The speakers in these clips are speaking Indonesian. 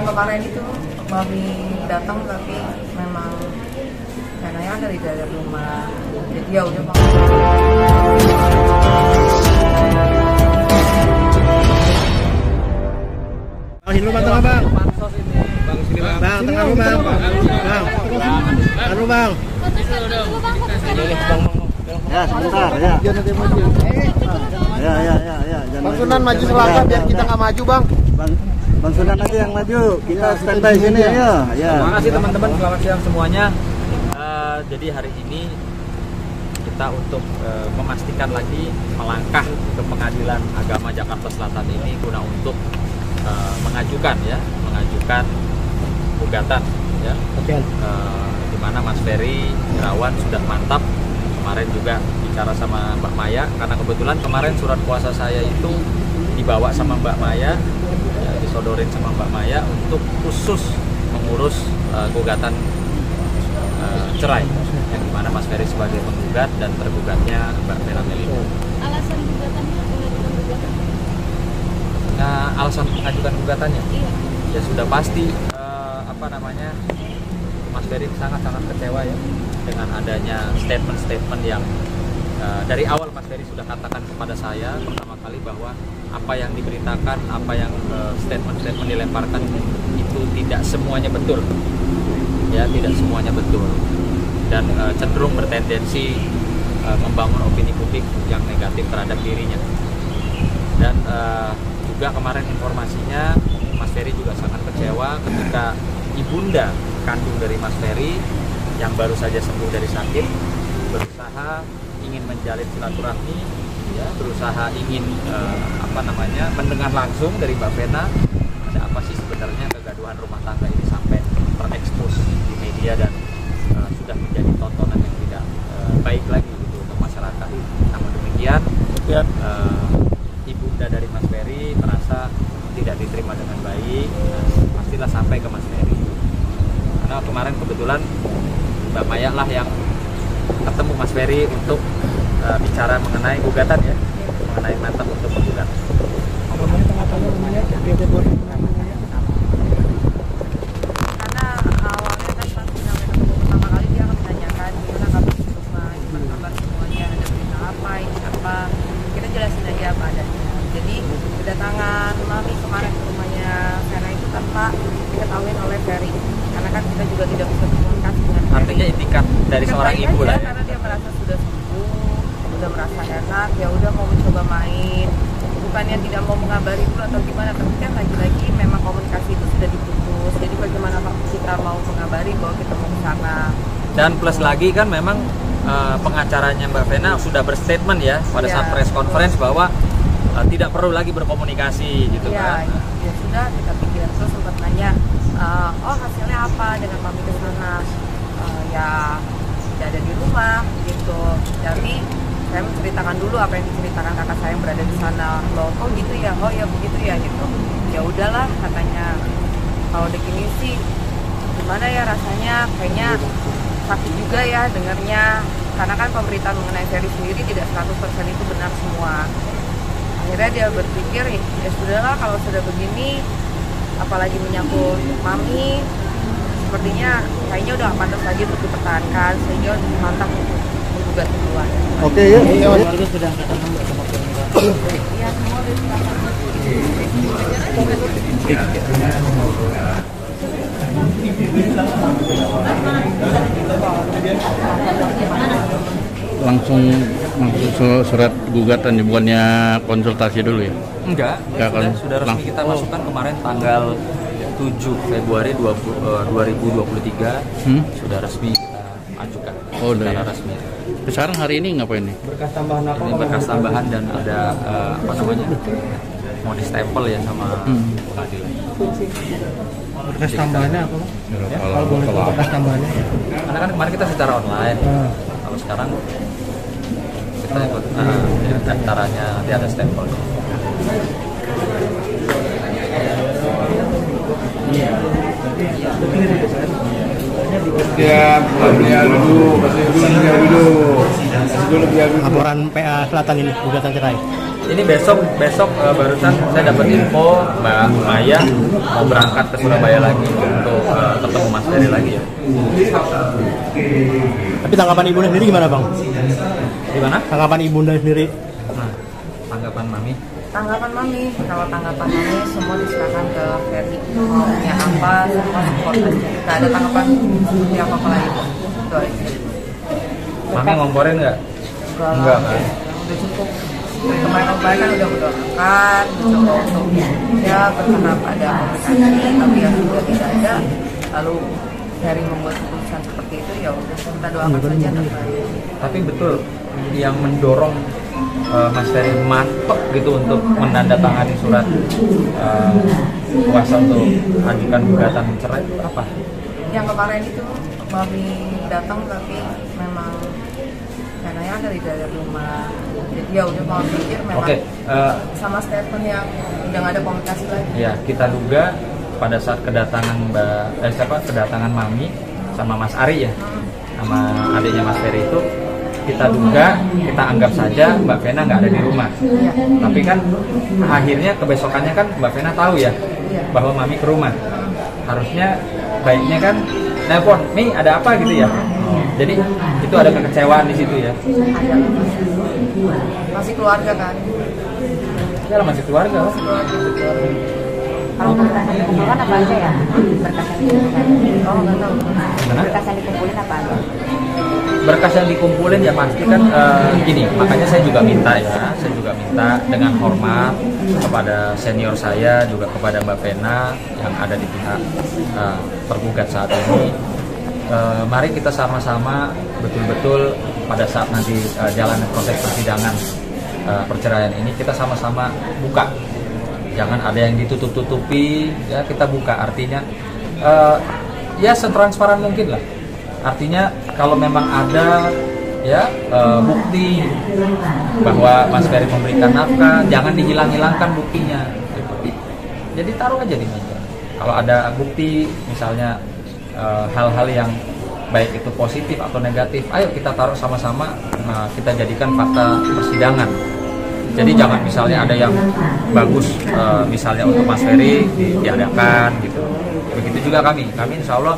kemarin itu Mami datang tapi memang neneknya kan dari dalam rumah, jadi ya udah Sini lu bang, tengah bang. Bang, tengah lu bang. Bang. Ya, sebentar ya. Ya. Bang Sunan maju selatan biar kita nggak maju bang. Bang Sunan aja yang maju. Kita standby sini ya. Terima kasih teman-teman, selamat siang semuanya. Jadi hari ini kita untuk memastikan lagi melangkah ke Pengadilan Agama Jakarta Selatan ini guna untuk mengajukan gugatan ya. Di mana Mas Ferry Irawan sudah mantap kemarin juga bicara sama Mbak Maya, karena kebetulan kemarin surat kuasa saya itu dibawa sama Mbak Maya ya, disodorin sama Mbak Maya untuk khusus mengurus gugatan cerai yang dimana Mas Ferry sebagai penggugat dan tergugatnya Mbak Mela Melina. Alasan gugatannya Nah, alasan mengajukan gugatannya? Iya. Ya sudah pasti Mas Ferry sangat-sangat kecewa ya dengan adanya statement-statement yang dari awal Mas Ferry sudah katakan kepada saya pertama kali bahwa apa yang diberitakan, apa yang statement-statement dilemparkan itu tidak semuanya betul. Ya, tidak semuanya betul. Dan cenderung bertendensi membangun opini publik yang negatif terhadap dirinya. Dan juga kemarin informasinya Mas Ferry juga sangat kecewa ketika ibunda kandung dari Mas Ferry yang baru saja sembuh dari sakit berusaha ingin menjalin silaturahmi ya, berusaha ingin mendengar langsung dari Mbak Vena ada apa sih sebenarnya kegaduhan rumah tangga ini sampai terekspos di media dan sudah menjadi tontonan yang tidak baik lagi gitu untuk masyarakat. Namun demikian ibunda dari Mas Ferry merasa tidak diterima dengan baik, pastilah sampai ke Mas Ferry. Karena kemarin kebetulan Mbak Maya lah yang ketemu Mas Ferry untuk bicara mengenai gugatan ya, mengenai mantap untuk menggugat. karena awalnya kan pas kita pertama kali dia akan menanyakan gimana kabar di rumah, gimana kabar semuanya, ada berita apa, ini apa, kita jelasin aja apa adanya. Jadi kedatangan Mami kemarin ke rumahnya Vera itu tanpa diketahui oleh Ferry, karena kan kita juga tidak bisa berkomunikasi dengan Ferry. Artinya itikat dari seorang ibu lah ya. Karena dia merasa sudah sembuh, udah merasa enak, ya udah mau mencoba main, bukannya tidak mau mengabari dulu atau gimana, tapi kan lagi-lagi memang komunikasi itu sudah diputus. Jadi bagaimana kita mau mengabari bahwa kita mau ke sana. Dan plus lagi kan memang pengacaranya Mbak Vena sudah berstatement ya pada saat press conference bahwa tidak perlu lagi berkomunikasi gitu kan. Ya sudah, kita pikir terus sempat nanya, oh hasilnya apa dengan Mami ke sana? Ya tidak ada di rumah gitu. Tapi saya menceritakan dulu apa yang diceritakan kakak saya yang berada di sana. Loh, oh gitu ya, oh ya begitu ya gitu. Ya udahlah katanya, kalau begini sih gimana ya rasanya, kayaknya sakit juga ya dengarnya, karena kan pemberitaan mengenai Ferry sendiri tidak 100% itu benar semua. Akhirnya dia berpikir ya sudahlah kalau sudah begini, apalagi menyangkut Mami, sepertinya kayaknya udah pantas lagi untuk dipertahankan, sehingga mantap untuk menggugat duluan. Oke ya. Warga sudah datang sama Iya, semua udah langsung surat gugatan, bukannya konsultasi dulu ya? Enggak, sudah resmi kita masukkan kemarin tanggal 7 Februari 2023 sudah resmi kita ajukan. Oh, udah ya. Resmi. Sekarang hari ini ngapain nih? berkas tambahan apa? Ini berkas tambahan dan ada mau distempel ya sama pengadilan. Berkas tambahannya apa? Ya, Kalau boleh tahu berkas tambahannya? Karena kan kemarin kita secara online. Kalau sekarang kita ikut antaranya nanti ada stempel. Laporan PA Selatan ini gugatan cerai. Ini besok barusan saya dapat info Mbak Maya mau berangkat ke Surabaya lagi untuk ketemu Mas Ferry lagi ya. Tapi tanggapan ibunda sendiri gimana bang? Gimana? Tanggapan ibunda sendiri? Nah, tanggapan Mami? Tanggapan Mami, kalau tanggapan Mami semua diserahkan ke Ferry. Maunya apa, semua support aja. Gak ada tanggapan seperti apa lagi. Itu aja. Mami ngomporin nggak? Enggak kan? Udah cukup. Dari kemarin kan udah mendoakan, mencoba untuk ya berharap ada komunikasi, tapi yang sudah tidak ada. Lalu Ferry membuat keputusan seperti itu, ya udah kita doakan saja terbaik. Tapi betul yang mendorong Mas Ferry mantep gitu untuk menandatangani surat kuasa untuk ajukan gugatan cerai itu apa? Yang kemarin itu Mami datang tapi memang karena ada di dalam rumah, jadi ya udah mau pikir memang sama statement yang udah nggak ada komunikasi lagi. Ya kita duga pada saat kedatangan kedatangan Mami sama Mas Ari ya, sama adiknya Mas Ferry itu kita duga, kita anggap saja Mbak Vena nggak ada di rumah. Ya. Tapi kan akhirnya kebesokannya kan Mbak Vena tahu ya bahwa Mami ke rumah. Harusnya baiknya kan nelpon, nih ada apa gitu ya. Jadi itu ada kekecewaan di situ ya. Ada. Masih keluarga kan? Ya masih keluarga. Kalau berkas yang dikumpulkan apa aja ya? Berkas yang dikumpulkan. Oh nggak tahu. Berkas yang dikumpulin apa aja? Berkas yang dikumpulin ya pasti kan gini, makanya saya juga minta dengan hormat kepada senior saya, juga kepada Mbak Vena yang ada di pihak tergugat saat ini. Mari kita sama-sama betul-betul pada saat nanti jalan proses persidangan perceraian ini kita sama-sama buka. Jangan ada yang ditutup-tutupi, ya kita buka. Artinya ya setransparan mungkin lah. Artinya kalau memang ada ya bukti bahwa Mas Ferry memberikan nafkah, jangan dihilang-hilangkan buktinya. Jadi taruh aja di meja. Kalau ada bukti misalnya hal-hal yang baik itu positif atau negatif, ayo kita taruh sama-sama, kita jadikan fakta persidangan. Jadi jangan misalnya ada yang bagus misalnya untuk Mas Ferry diadakan gitu. Begitu juga kami insya Allah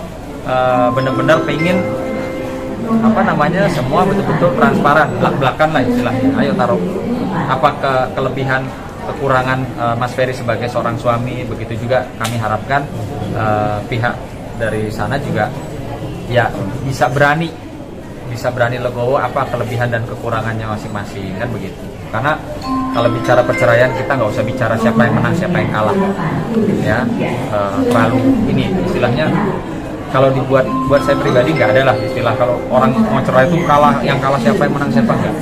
benar-benar pengen semua betul-betul transparan, belak-belakan lah istilahnya. Ayo taruh apa kelebihan kekurangan Mas Ferry sebagai seorang suami, begitu juga kami harapkan pihak dari sana juga ya bisa berani legowo apa kelebihan dan kekurangannya masing-masing, kan begitu. Karena kalau bicara perceraian kita nggak usah bicara siapa yang menang siapa yang kalah ya, terlalu ini istilahnya. Kalau buat saya pribadi nggak ada lah istilah kalau orang mau cerai itu yang kalah siapa yang menang siapa enggak.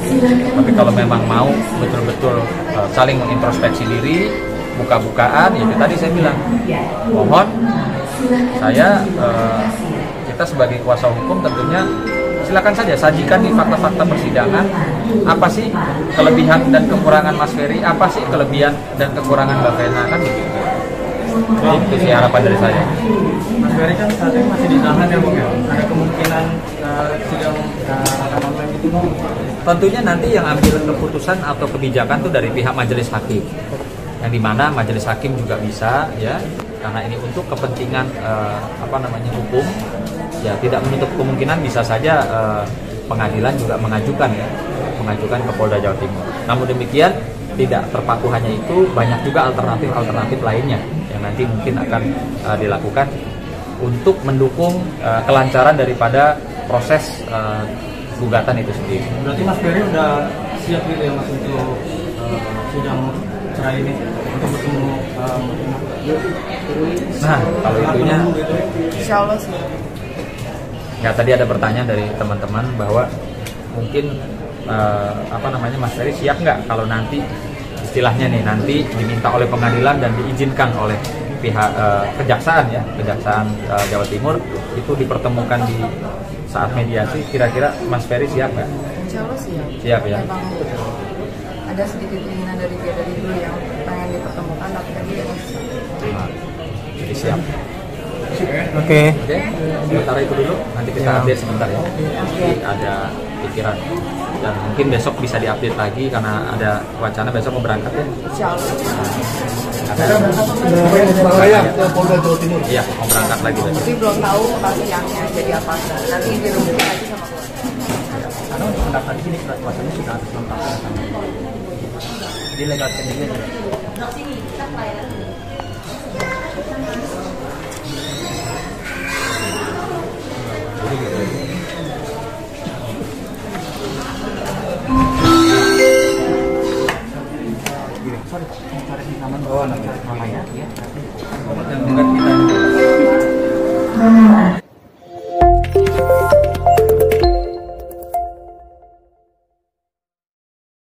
Tapi kalau memang mau betul-betul saling mengintrospeksi diri, buka-bukaan, ya tadi saya bilang mohon kita sebagai kuasa hukum tentunya silakan saja sajikan di fakta-fakta persidangan apa sih kelebihan dan kekurangan Mas Ferry, apa sih kelebihan dan kekurangan Mbak Vena, kan begitu. Jadi itu sih harapan dari saya. Mas Ferry kan saat ini masih ditahan ya Bang, ada kemungkinan sidang akan online gitu Bang? Tentunya nanti yang ambil keputusan atau kebijakan itu dari pihak majelis hakim, yang dimana majelis hakim juga bisa ya, karena ini untuk kepentingan hukum ya, tidak menutup kemungkinan bisa saja pengadilan juga mengajukan ke Polda Jawa Timur. Namun demikian tidak terpaku hanya itu, banyak juga alternatif lainnya yang nanti mungkin akan dilakukan untuk mendukung kelancaran daripada proses gugatan itu sendiri. Berarti Mas Ferry udah siap gitu ya Mas untuk sidang cerai ini, untuk bertemu Nah kalau itunya Insya Allah sih. Ya tadi ada pertanyaan dari teman-teman bahwa mungkin Mas Ferry siap nggak kalau nanti istilahnya nih nanti diminta oleh pengadilan dan diizinkan oleh pihak kejaksaan Jawa Timur itu dipertemukan di saat mediasi, kira-kira Mas Ferry siap nggak? Insya Allah siap. Siap ya. Memang ada sedikit keinginan dari dulu yang pengen dipertemukan, tapi tadi ya Jadi siap. Oke. Oke, sementara itu dulu, nanti kita update sebentar ya. Jadi ada pikiran dan mungkin besok bisa diupdate lagi karena ada wacana besok mau berangkat ya. Iya, mau berangkat lagi besok. Tapi belum tahu pasti siangnya jadi apa. Nanti dirumbukin lagi sama keluarga. Karena untuk pendaftar di sini surat kuasanya sudah harus lengkap ya, sama. Jadi legal standingnya juga. Yang kita